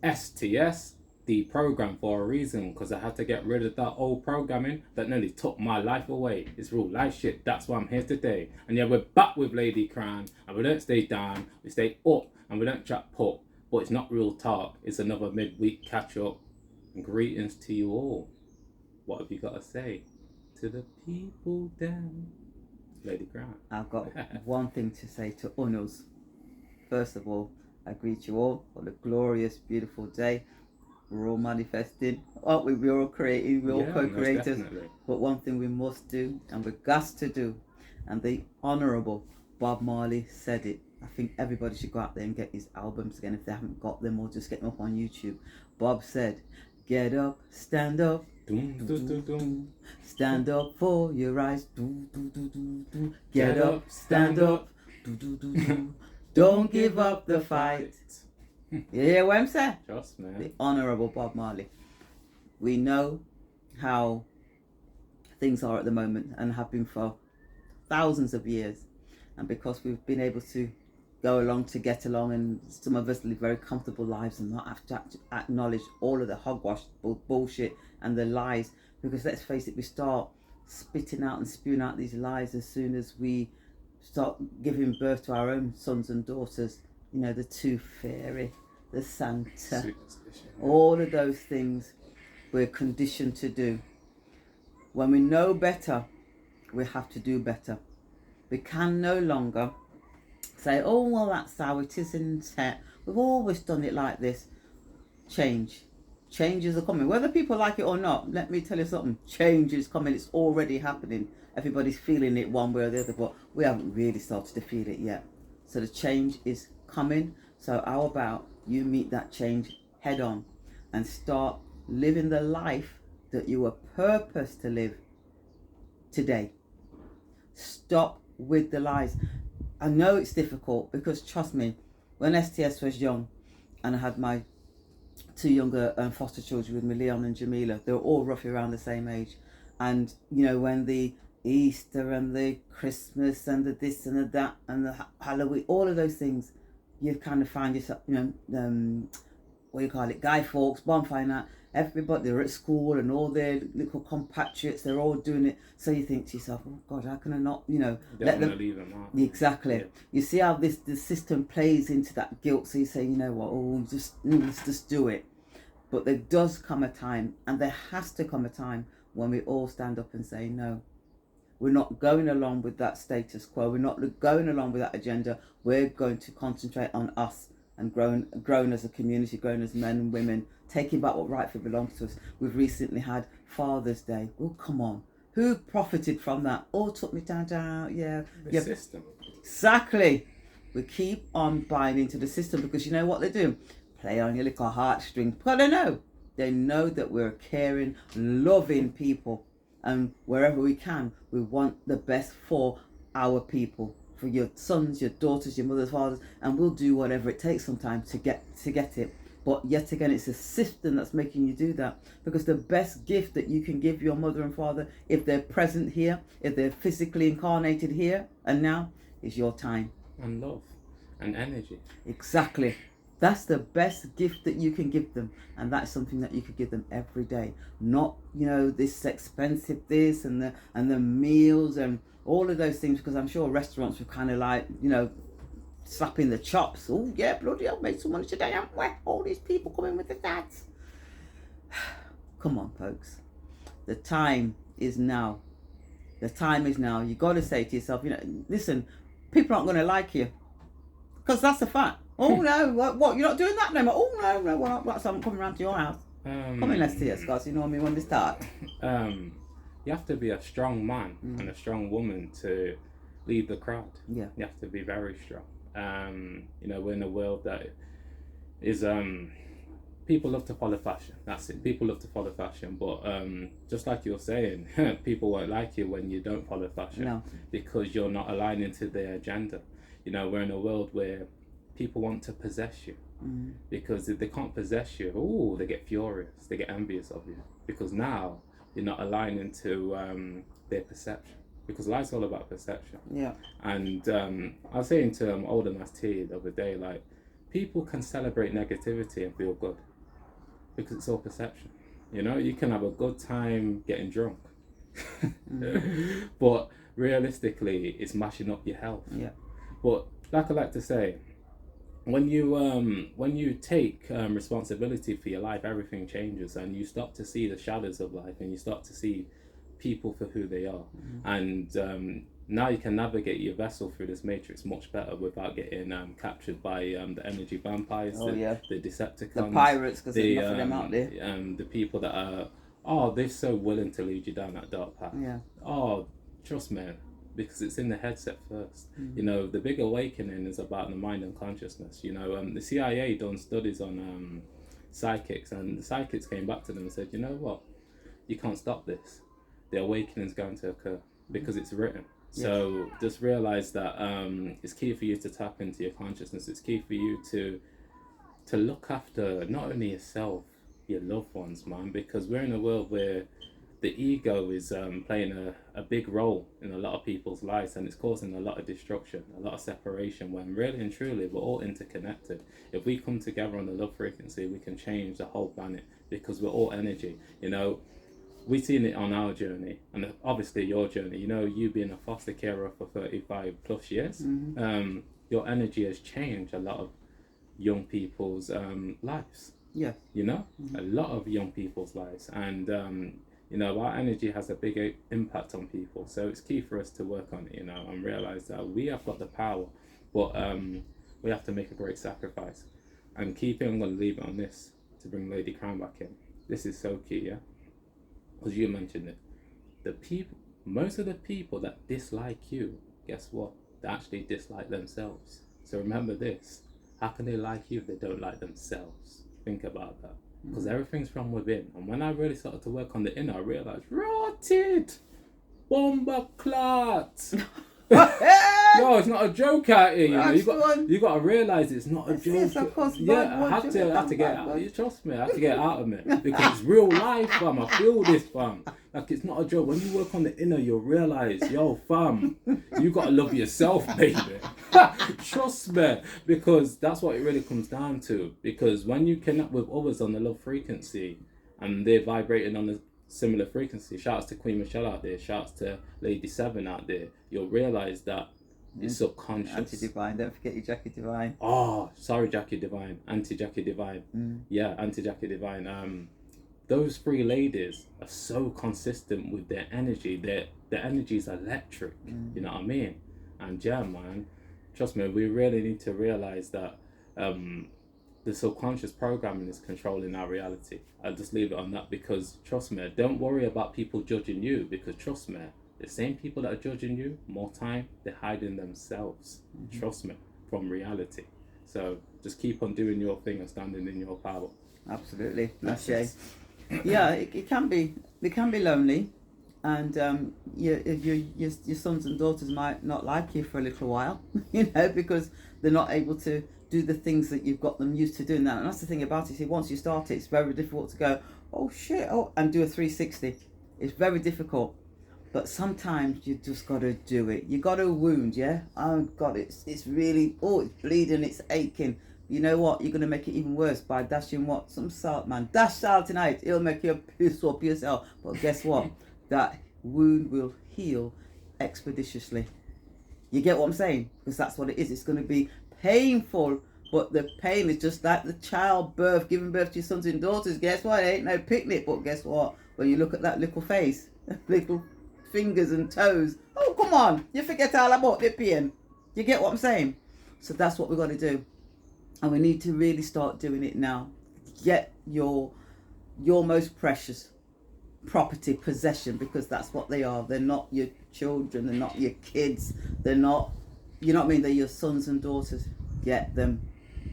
STS deprogrammed for a reason, because I had to get rid of that old programming that nearly took my life away. It's real life shit. That's why I'm here today. And yeah, we're back with Lady Crown, and we don't stay down, we stay up, and we don't chat pop. But it's not real talk. It's another midweek catch up. And greetings to you all. What have you got to say to the people down? Lady Crown. I've got one thing to say to Unos. First of all, I greet you all for the glorious, beautiful day. We're all manifesting, aren't we? We're all creating, we're all co-creators. But one thing we must do, and we're got to do, and the Honourable Bob Marley said it. I think everybody should go out there and get his albums again if they haven't got them, or just get them up on YouTube. Bob said, get up, stand up. Stand up for your rights. Get up, stand up. Don't give up the fight. You hear what I'm saying? Trust, man. The Honourable Bob Marley. We know how things are at the moment and have been for thousands of years. And because we've been able to go along to get along, and some of us live very comfortable lives and not have to acknowledge all of the hogwash, bullshit and the lies. Because let's face it, we start spitting out and spewing out these lies as soon as we start giving birth to our own sons and daughters. You know, the tooth fairy, the Santa, all of those things we're conditioned to do. When we know better, we have to do better. We can no longer say, oh, well, that's how it is in set. We've always done it like this. Changes are coming. Whether people like it or not, let me tell you something. Change is coming. It's already happening. Everybody's feeling it one way or the other, but we haven't really started to feel it yet. So the change is coming. So how about you meet that change head on and start living the life that you were purposed to live today. Stop with the lies. I know it's difficult because, trust me, when STS was young and I had my two younger foster children with me, Leon and Jamila, they were all roughly around the same age. And, you know, when the Easter and the Christmas and the this and the that and the Halloween, all of those things, you kind of find yourself, you know, what do you call it, Guy Fawkes, bonfire night, everybody, they're at school and all their little compatriots, they're all doing it. So you think to yourself, oh God, how can I not, you know, let them leave them out. Exactly. Yeah. You see how the system plays into that guilt. So you say, you know what, let's just do it. But there does come a time, and there has to come a time when we all stand up and say, no, we're not going along with that status quo. We're not going along with that agenda. We're going to concentrate on us and grown as a community, grown as men and women, taking back what rightfully belongs to us. We've recently had Father's Day. Oh, come on. Who profited from that? Oh, took me down, yeah. The system. Exactly. We keep on buying into the system because you know what they do? Play on your little heartstrings. But they know that we're caring, loving people. And wherever we can, we want the best for our people, for your sons, your daughters, your mothers, fathers, and we'll do whatever it takes sometimes to get it. But yet again, it's a system that's making you do that, because the best gift that you can give your mother and father, if they're present here, if they're physically incarnated here and now, is your time and love and energy. Exactly. That's the best gift that you can give them, and that's something that you could give them every day. Not, you know, this expensive this and the meals and all of those things, because I'm sure restaurants were kind of like, you know, slapping the chops. Oh yeah, bloody hell, made some money today, haven't we? All these people coming with the dads. Come on, folks. The time is now. The time is now. You got to say to yourself, you know, listen, people aren't going to like you, because that's a fact. Oh no, what? You're not doing that no more. Oh no, well, I'm coming round to your house. Come in, let's see us, guys. You know what I mean when we start. You have to be a strong man and a strong woman to lead the crowd. Yeah. You have to be very strong. You know, we're in a world that is people love to follow fashion. That's it. People love to follow fashion, but just like you're saying, people won't like you when you don't follow fashion. No. Because you're not aligning to their agenda. You know, we're in a world where people want to possess you, because if they can't possess you, they get furious, they get envious of you, because now you're not aligning to their perception, because life's all about perception. Yeah. And I was saying to older Mass T the other day, like, people can celebrate negativity and feel good. because it's all perception. You know, you can have a good time getting drunk, but realistically, it's mashing up your health. Yeah. But like I like to say, when you take responsibility for your life, everything changes, and you start to see the shadows of life, and you start to see people for who they are, and now you can navigate your vessel through this matrix much better without getting captured by the energy vampires, the Decepticons, the pirates, because there's enough of them out there. The people that are they're so willing to lead you down that dark path. Yeah. Oh, trust me, because it's in the headset first. You know, the big awakening is about the mind and consciousness. You know, the CIA done studies on psychics, and the psychics came back to them and said, you know what, you can't stop this. The awakening is going to occur because it's written. So just realize that it's key for you to tap into your consciousness. It's key for you to look after not only yourself, your loved ones, man, because we're in a world where the ego is playing a big role in a lot of people's lives, and it's causing a lot of destruction, a lot of separation, when really and truly we're all interconnected. If we come together on the love frequency, we can change the whole planet, because we're all energy. You know, we've seen it on our journey, and obviously your journey. You know, you being a foster carer for 35 plus years, your energy has changed a lot of young people's lives. Yeah. You know, a lot of young people's lives, and you know, our energy has a big impact on people. So it's key for us to work on it, you know, and realize that we have got the power, but we have to make a great sacrifice. And keep it, I'm going to leave it on this to bring Lady Crown back in. This is so key, yeah? Because you mentioned it. Most of the people that dislike you, guess what? They actually dislike themselves. So remember this. How can they like you if they don't like themselves? Think about that. Because everything's from within. And when I really started to work on the inner, I realized, rotted, bomber clot. Yo, it's not a joke out here. You know, you got to realize it's not a joke. Of course, yeah, I had to get it out. You trust me, I had to get it out of me because it's real life, fam. I feel this, fam. Like, it's not a joke. When you work on the inner, you'll realize, yo, fam, you got to love yourself, baby. Trust me, because that's what it really comes down to. Because when you connect with others on the love frequency and they're vibrating on the similar frequency, shouts to Queen Michelle out there, shouts to Lady Seven out there, you'll realize that it's subconscious. Anti-Divine, don't forget your Jackie Divine. Oh, sorry, Jackie Divine. Anti-Jackie Divine. Yeah, Anti-Jackie Divine. Those three ladies are so consistent with their energy. Their energy is electric. You know what I mean? And yeah, man, trust me, we really need to realize that the subconscious programming is controlling our reality. I'll just leave it on that, because trust me, don't worry about people judging you, because trust me, the same people that are judging you, more time, they're hiding themselves. Trust me, from reality. So just keep on doing your thing and standing in your power. Absolutely. Yeah, it can be lonely, and your sons and daughters might not like you for a little while, you know, because they're not able to do the things that you've got them used to doing now. And that's the thing about it. See, once you start it, it's very difficult to go, oh shit, and do a 360. It's very difficult. But sometimes you just got to do it. You got a wound, yeah? Oh God, it's really, it's bleeding, it's aching. You know what? You're going to make it even worse by dashing what? Some salt, man. Dash salt tonight. It'll make you piss up yourself. But guess what? That wound will heal expeditiously. You get what I'm saying? Because that's what it is. It's going to be painful, but the pain is just like the childbirth, giving birth to your sons and daughters. Guess what? It ain't no picnic. But guess what? When you look at that little face, little fingers and toes, oh, come on. You forget all about the pain. You get what I'm saying? So that's what we've got to do. And we need to really start doing it now. Get your most precious property, possession, because that's what they are. They're not your children. They're not your kids. They're not, you know what I mean? They're your sons and daughters. Get them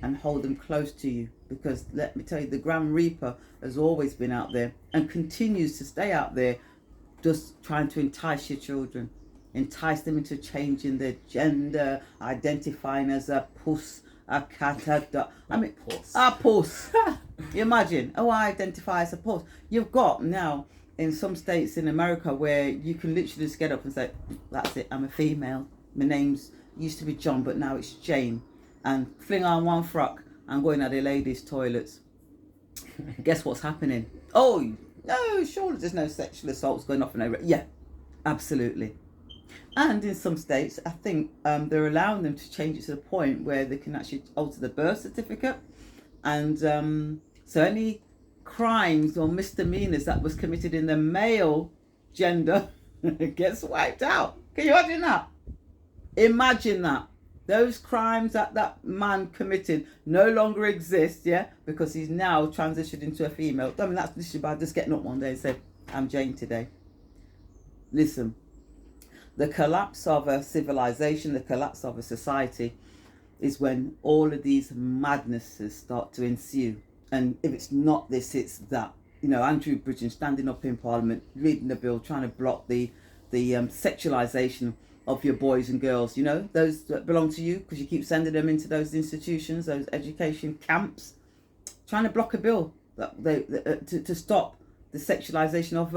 and hold them close to you. Because let me tell you, the Grand Reaper has always been out there and continues to stay out there, just trying to entice your children. Entice them into changing their gender, identifying as a puss, a cat, a dog. I mean, a puss. You imagine, I identify as a puss. You've got now in some states in America where you can literally just get up and say, that's it, I'm a female. My name's used to be John, but now it's Jane. And fling on one frock and go in at the ladies' toilets. Guess what's happening? Oh, no, surely there's no sexual assaults going off and over. Yeah, absolutely. And in some states, I think they're allowing them to change it to the point where they can actually alter the birth certificate. And so any crimes or misdemeanors that was committed in the male gender gets wiped out. Can you imagine that? Imagine that. Those crimes that that man committed no longer exist, yeah, because he's now transitioned into a female. I mean, that's literally by just getting up one day and saying, I'm Jane today. Listen, the collapse of a civilization, the collapse of a society is when all of these madnesses start to ensue. And if it's not this, it's that. You know, Andrew Bridgen standing up in Parliament, reading the bill, trying to block the sexualisation of your boys and girls, you know, those that belong to you, because you keep sending them into those institutions, those education camps, trying to block a bill that to stop the sexualisation of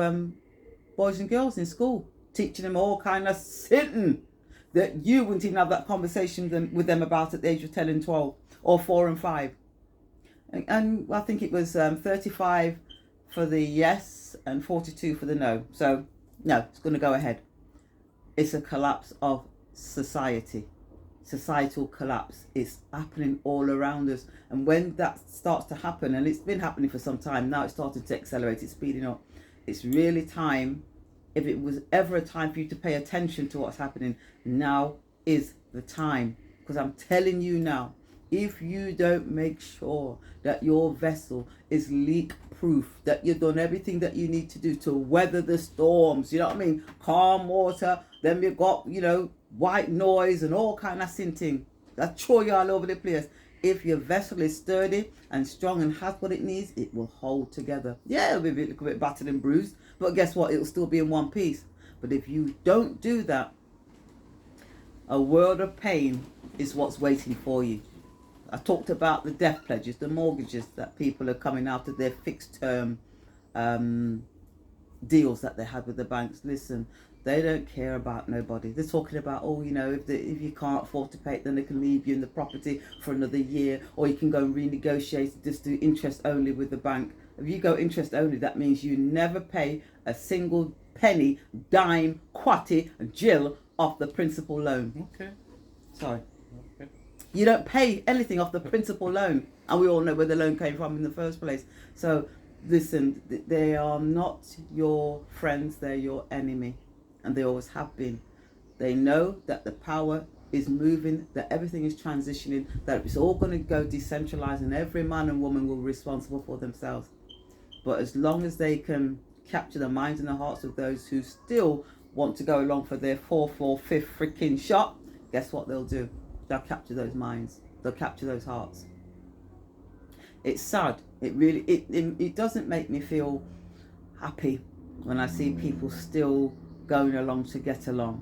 boys and girls in school, teaching them all kind of sitting that you wouldn't even have that conversation with them about at the age of 10 and 12 or 4 and 5. And I think it was 35 for the yes and 42 for the no. So, no, it's going to go ahead. It's a collapse of society. Societal collapse is happening all around us. And when that starts to happen, and it's been happening for some time, now it's starting to accelerate, it's speeding up. It's really time, if it was ever a time for you to pay attention to what's happening, now is the time. Because I'm telling you now, if you don't make sure that your vessel is leak proof, that you've done everything that you need to do to weather the storms, you know what I mean? Calm water, then you've got, you know, white noise and all kind of sinting that throw you all over the place. If your vessel is sturdy and strong and has what it needs, it will hold together. Yeah, it'll be a little bit battered and bruised, but guess what? It'll still be in one piece. But if you don't do that, a world of pain is what's waiting for you. I talked about the death pledges, the mortgages that people are coming out of their fixed term deals that they had with the banks. Listen, they don't care about nobody. They're talking about, oh, you know, if you can't afford to pay it, then they can leave you in the property for another year, or you can go and renegotiate, just do interest only with the bank. If you go interest only, that means you never pay a single penny, dime, quatty, jill off the principal loan. Okay. Sorry. Okay. You don't pay anything off the principal loan, and we all know where the loan came from in the first place. So listen, they are not your friends, they're your enemy, and they always have been. They know that the power is moving, that everything is transitioning, that it's all going to go decentralized, and every man and woman will be responsible for themselves. But as long as they can capture the minds and the hearts of those who still want to go along for their 4th or 5th freaking shot, guess what they'll do? They'll capture those minds. They'll capture those hearts. It's sad. It really, it doesn't make me feel happy when I see people still going along to get along,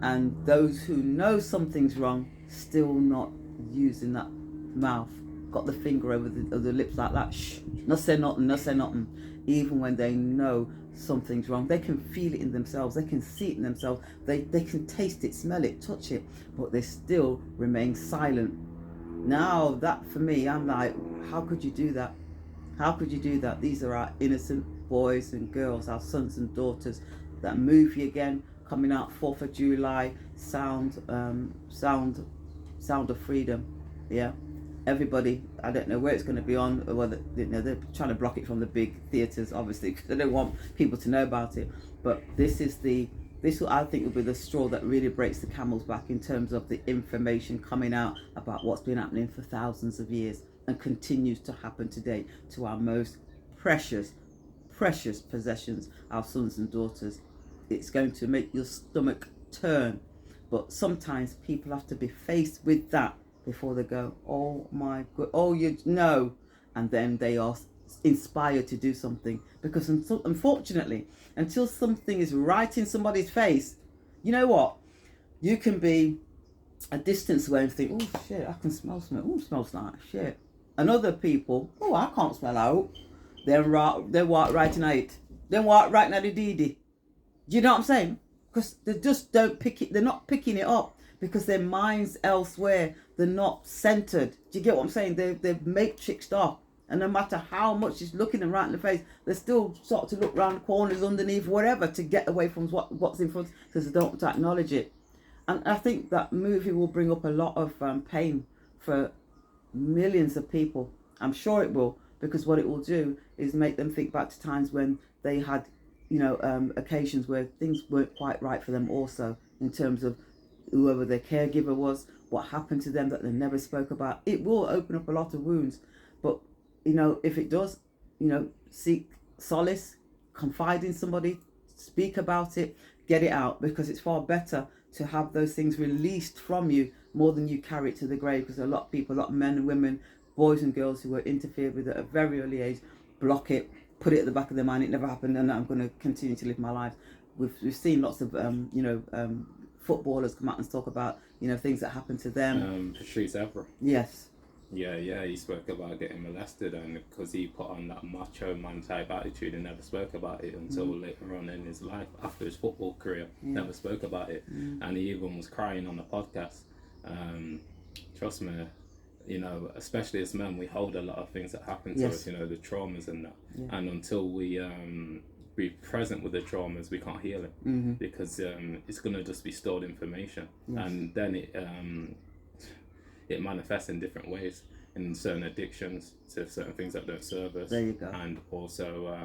and those who know something's wrong still not using that mouth, got the finger over the lips like that. Shh, not say nothing, not say nothing. Even when they know something's wrong, they can feel it in themselves, they can see it in themselves, they can taste it, smell it, touch it, but they still remain silent. Now that, for me, I'm like, how could you do that? How could you do that? These are our innocent boys and girls, our sons and daughters. That movie again, coming out 4th of July, Sound of Freedom. Yeah, everybody, I don't know where it's going to be on, well, you know, they're trying to block it from the big theatres, obviously, because they don't want people to know about it. But this will, I think, will be the straw that really breaks the camel's back in terms of the information coming out about what's been happening for thousands of years and continues to happen today to our most precious possessions, our sons and daughters. It's going to make your stomach turn. But sometimes people have to be faced with that before they go, oh my God, oh, you know, and then they are inspired to do something. Because unfortunately, until something is right in somebody's face, you know what? You can be a distance away and think, oh shit, I can smell something. Oh, it smells like shit. And other people, oh, I can't smell out. They're walk right in it. They walk right now the DD. Do you know what I'm saying? Because they just don't pick it. They're not picking it up because their mind's elsewhere. They're not centered. Do you get what I'm saying? They're matrixed off. And no matter how much she's looking them right in the face, they still start to look round corners, underneath, whatever, to get away from what's in front, because they don't want to acknowledge it. And I think that movie will bring up a lot of pain for millions of people. I'm sure it will, because what it will do is make them think back to times when they had, occasions where things weren't quite right for them also, in terms of whoever their caregiver was, what happened to them that they never spoke about. It will open up a lot of wounds. But, if it does, seek solace, confide in somebody, speak about it, get it out, because it's far better to have those things released from you more than you carry it to the grave. Because a lot of people, a lot of men and women, boys and girls who were interfered with at a very early age, block it, put it at the back of their mind, it never happened, and I'm going to continue to live my life. We've seen lots of footballers come out and talk about things that happened to them. Patrice Evra. Yes. Yeah, he spoke about getting molested, and because he put on that macho man type attitude and never spoke about it until later on in his life, after his football career, never spoke about it. And he even was crying on the podcast. Trust me, especially as men, we hold a lot of things that happen to us, the traumas and that. And until we be present with the traumas, we can't heal it, because it's going to just be stored information. And then it manifests in different ways, in certain addictions to certain things that don't serve us. There you go. And also,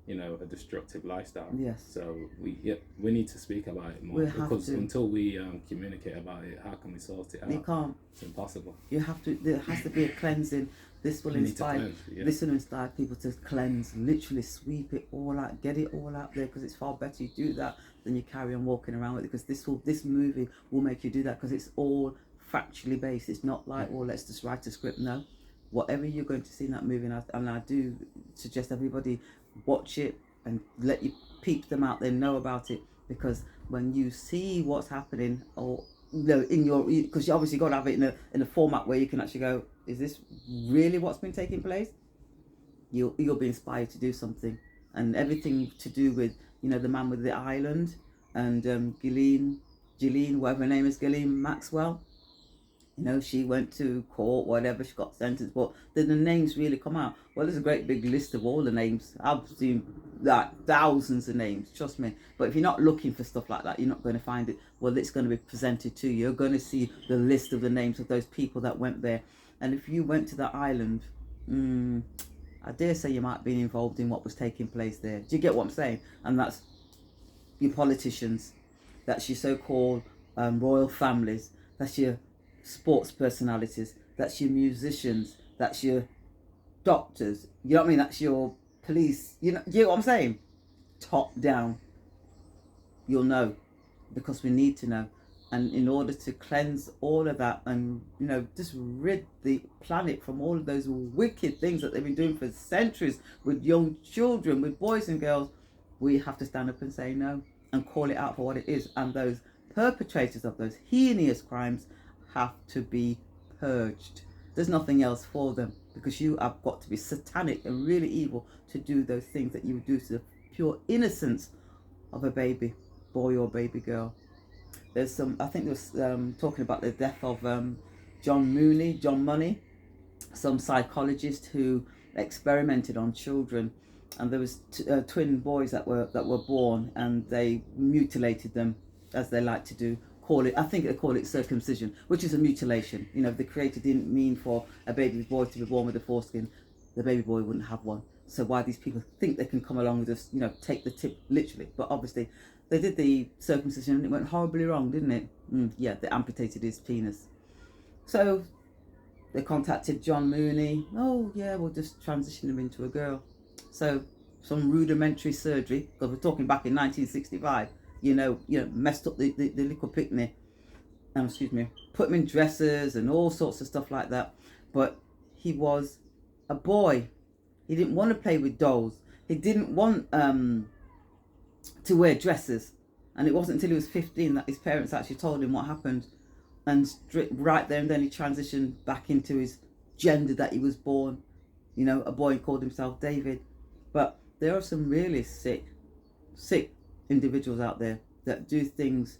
a destructive lifestyle. Yes. So we need to speak about it more, because until we communicate about it, how can we sort it out? You can't. It's impossible. You have to. There has to be a cleansing. This will inspire. This will inspire people to cleanse. Literally sweep it all out. Get it all out there, because it's far better you do that than you carry on walking around with it. Because this movie will make you do that, because it's all factually based. It's not like, let's just write a script. No, whatever you're going to see in that movie, and I do suggest everybody watch it and let you peep them out there, know about it, because when you see what's happening, or in your, because you obviously got to have it in a format where you can actually go, is this really what's been taking place? You'll be inspired to do something. And everything to do with the man with the island, and Ghislaine, whatever her name is, Ghislaine Maxwell. She went to court, whatever, she got sentenced, but did the names really come out? Well, there's a great big list of all the names. I've seen thousands of names, trust me. But if you're not looking for stuff like that, you're not going to find it. Well, it's going to be presented to you. You're going to see the list of the names of those people that went there. And if you went to that island, I dare say you might be involved in what was taking place there. Do you get what I'm saying? And that's your politicians, that's your so-called royal families, that's your sports personalities, that's your musicians, that's your doctors, you know what I mean, that's your police, you know what I'm saying? Top down. You'll know, because we need to know. And in order to cleanse all of that and just rid the planet from all of those wicked things that they've been doing for centuries with young children, with boys and girls, we have to stand up and say no and call it out for what it is. And those perpetrators of those heinous crimes have to be purged. There's nothing else for them, because you have got to be satanic and really evil to do those things that you would do to the pure innocence of a baby boy or baby girl. There's some, I think there was talking about the death of John Money, some psychologist who experimented on children, and there was twin boys that were born, and they mutilated them, as they like to do. I think they call it circumcision, which is a mutilation. The creator didn't mean for a baby boy to be born with a foreskin. The baby boy wouldn't have one. So why these people think they can come along with us, take the tip literally. But obviously they did the circumcision and it went horribly wrong, didn't it? Yeah, they amputated his penis. So they contacted John Mooney. Oh yeah, we'll just transition him into a girl. So some rudimentary surgery, because we're talking back in 1965. Messed up the little picnic. Put him in dresses and all sorts of stuff like that. But he was a boy. He didn't want to play with dolls. He didn't want to wear dresses. And it wasn't until he was 15 that his parents actually told him what happened. And right there and then he transitioned back into his gender that he was born. A boy, and called himself David. But there are some really sick individuals out there that do things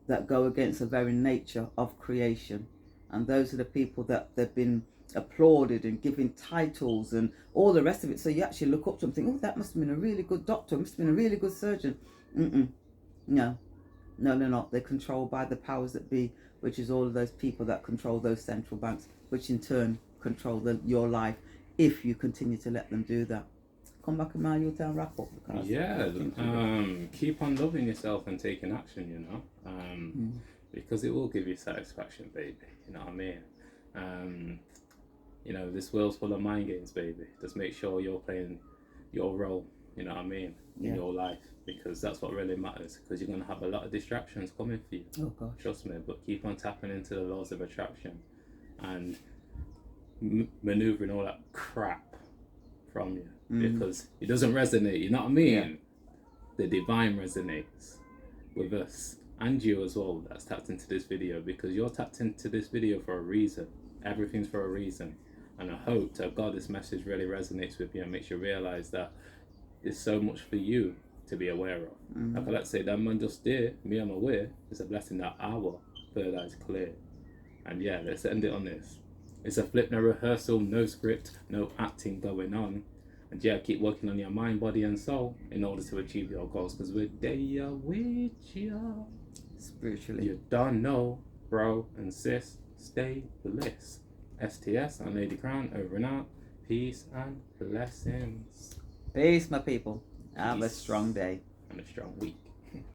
that go against the very nature of creation, and those are the people that they've been applauded and given titles and all the rest of it. So you actually look up to them and think, oh, that must have been a really good doctor, must have been a really good surgeon. No, they're not. They're controlled by the powers that be, which is all of those people that control those central banks, which in turn control your life if you continue to let them do that. Come back and mind your town wrap up. Yeah, keep on loving yourself and taking action, you know, because it will give you satisfaction, baby. You know what I mean? You know, this world's full of mind games, baby. Just make sure you're playing your role, you know what I mean, in your life, because that's what really matters, because you're going to have a lot of distractions coming for you. Oh, gosh. Trust me, but keep on tapping into the laws of attraction and maneuvering all that crap from you, because it doesn't resonate, you know what I mean? Yeah. The divine resonates with us and you as well that's tapped into this video, because you're tapped into this video for a reason. Everything's for a reason. And I hope to God this message really resonates with you and makes you realize that there's so much for you to be aware of. Like let's say that man just did, me I'm aware, it's a blessing that our third eye's clear. And yeah, let's end it on this. It's a flip, no rehearsal, no script, no acting going on. And yeah, keep working on your mind, body and soul in order to achieve your goals, because we're there with you. Spiritually. You don't know, bro and sis. Stay bliss. STS and Lady Crown over and out. Peace and blessings. Peace, my people. Have a strong day. And a strong week.